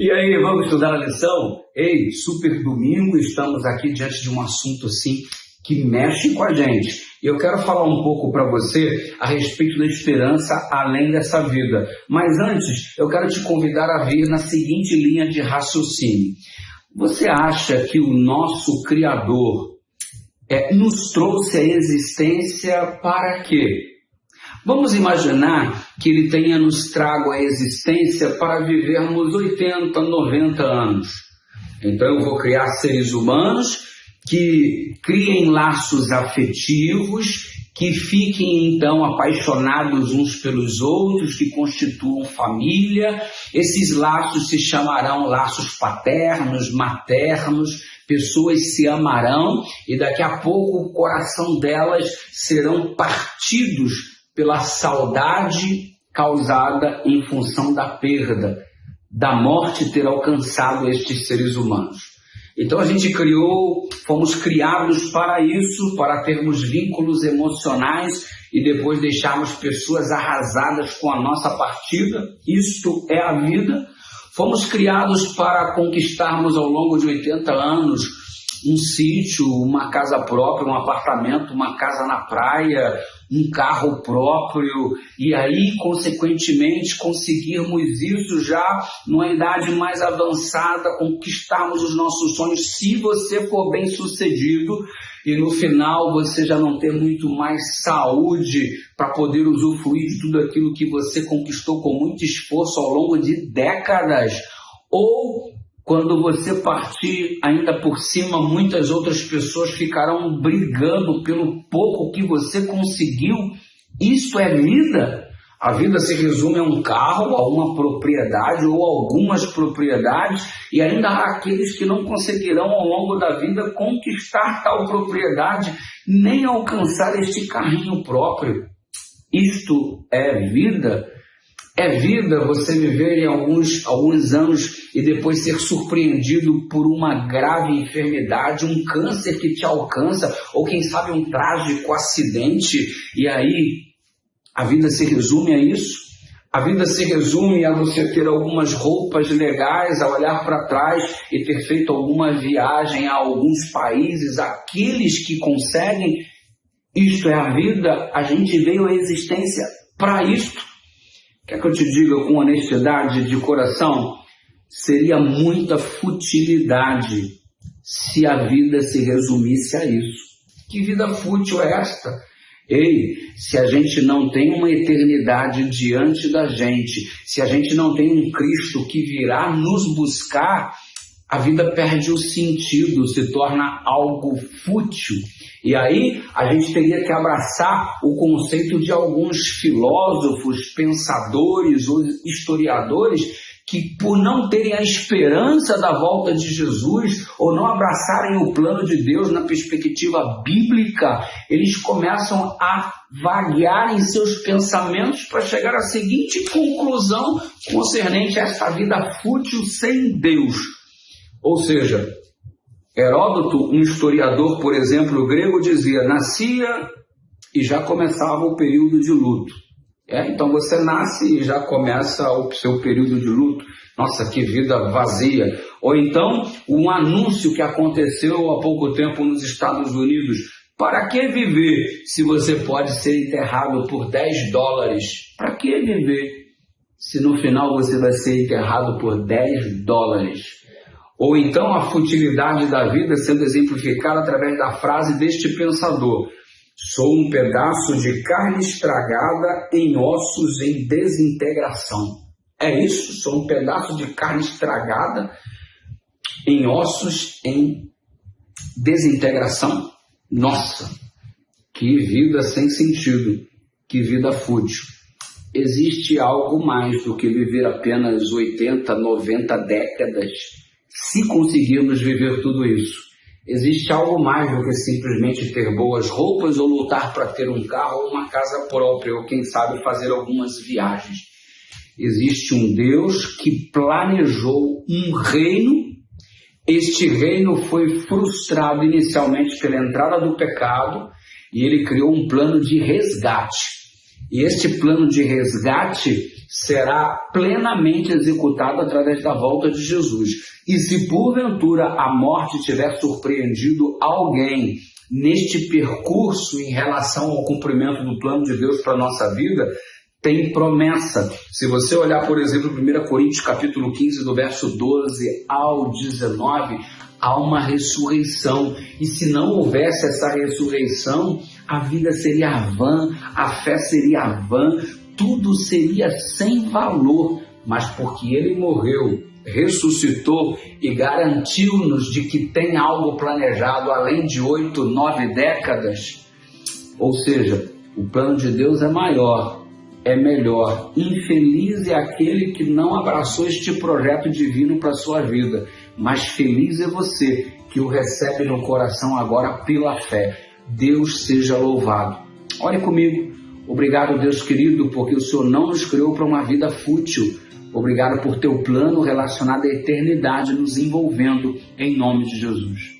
E aí, vamos estudar a lição? Ei, super domingo, estamos aqui diante de um assunto assim que mexe com a gente. E eu quero falar um pouco para você a respeito da esperança além dessa vida. Mas antes, eu quero te convidar a vir na seguinte linha de raciocínio. Você acha que o nosso Criador nos trouxe a existência para quê? Vamos imaginar que ele tenha nos trago a existência para vivermos 80, 90 anos. Então eu vou criar seres humanos que criem laços afetivos, que fiquem então apaixonados uns pelos outros, que constituam família. Esses laços se chamarão laços paternos, maternos, pessoas se amarão e daqui a pouco o coração delas serão partidos pela saudade causada em função da perda, da morte ter alcançado estes seres humanos. Então a gente fomos criados para isso, para termos vínculos emocionais e depois deixarmos pessoas arrasadas com a nossa partida. Isto é a vida. Fomos criados para conquistarmos ao longo de 80 anos um sítio, uma casa própria, um apartamento, uma casa na praia, um carro próprio, e aí, consequentemente, conseguirmos isso já numa idade mais avançada, conquistarmos os nossos sonhos, se você for bem sucedido, e no final você já não ter muito mais saúde para poder usufruir de tudo aquilo que você conquistou com muito esforço ao longo de décadas, ou quando você partir, ainda por cima, muitas outras pessoas ficarão brigando pelo pouco que você conseguiu. Isto é vida? A vida se resume a um carro, a uma propriedade ou algumas propriedades, e ainda há aqueles que não conseguirão ao longo da vida conquistar tal propriedade, nem alcançar este carrinho próprio. Isto é vida? É vida você viver em alguns anos e depois ser surpreendido por uma grave enfermidade, um câncer que te alcança, ou quem sabe um trágico acidente, e aí a vida se resume a isso? A vida se resume a você ter algumas roupas legais, a olhar para trás e ter feito alguma viagem a alguns países, aqueles que conseguem? Isto é a vida? A gente veio à existência para isto? Quer que eu te diga com honestidade de coração? Seria muita futilidade se a vida se resumisse a isso. Que vida fútil é esta? Ei, se a gente não tem uma eternidade diante da gente, se a gente não tem um Cristo que virá nos buscar, a vida perde o sentido, se torna algo fútil. E aí a gente teria que abraçar o conceito de alguns filósofos, pensadores ou historiadores que, por não terem a esperança da volta de Jesus ou não abraçarem o plano de Deus na perspectiva bíblica, eles começam a vaguear em seus pensamentos para chegar à seguinte conclusão concernente a essa vida fútil sem Deus. Ou seja, Heródoto, um historiador, por exemplo, grego, dizia: nascia e já começava o período de luto. Então você nasce e já começa o seu período de luto. Nossa, que vida vazia. Ou então, um anúncio que aconteceu há pouco tempo nos Estados Unidos: para que viver se você pode ser enterrado por $10? Para que viver se no final você vai ser enterrado por $10? Ou então a futilidade da vida sendo exemplificada através da frase deste pensador: sou um pedaço de carne estragada em ossos em desintegração. É isso, sou um pedaço de carne estragada em ossos em desintegração. Nossa, que vida sem sentido, que vida fútil. Existe algo mais do que viver apenas 80, 90 décadas, se conseguirmos viver tudo isso. Existe algo mais do que simplesmente ter boas roupas ou lutar para ter um carro ou uma casa própria, ou quem sabe fazer algumas viagens. Existe um Deus que planejou um reino. Este reino foi frustrado inicialmente pela entrada do pecado e ele criou um plano de resgate. E este plano de resgate será plenamente executado através da volta de Jesus. E se porventura a morte tiver surpreendido alguém neste percurso em relação ao cumprimento do plano de Deus para a nossa vida, tem promessa. Se você olhar, por exemplo, 1 Coríntios capítulo 15, do verso 12 ao 19, há uma ressurreição. E se não houvesse essa ressurreição, a vida seria vã, a fé seria vã, tudo seria sem valor. Mas porque ele morreu, ressuscitou e garantiu-nos de que tem algo planejado além de 8, 9 décadas, ou seja, o plano de Deus é maior, é melhor. Infeliz é aquele que não abraçou este projeto divino para a sua vida, mas feliz é você que o recebe no coração agora pela fé. Deus seja louvado. Ore comigo. Obrigado, Deus querido, porque o Senhor não nos criou para uma vida fútil. Obrigado por teu plano relacionado à eternidade nos envolvendo, em nome de Jesus.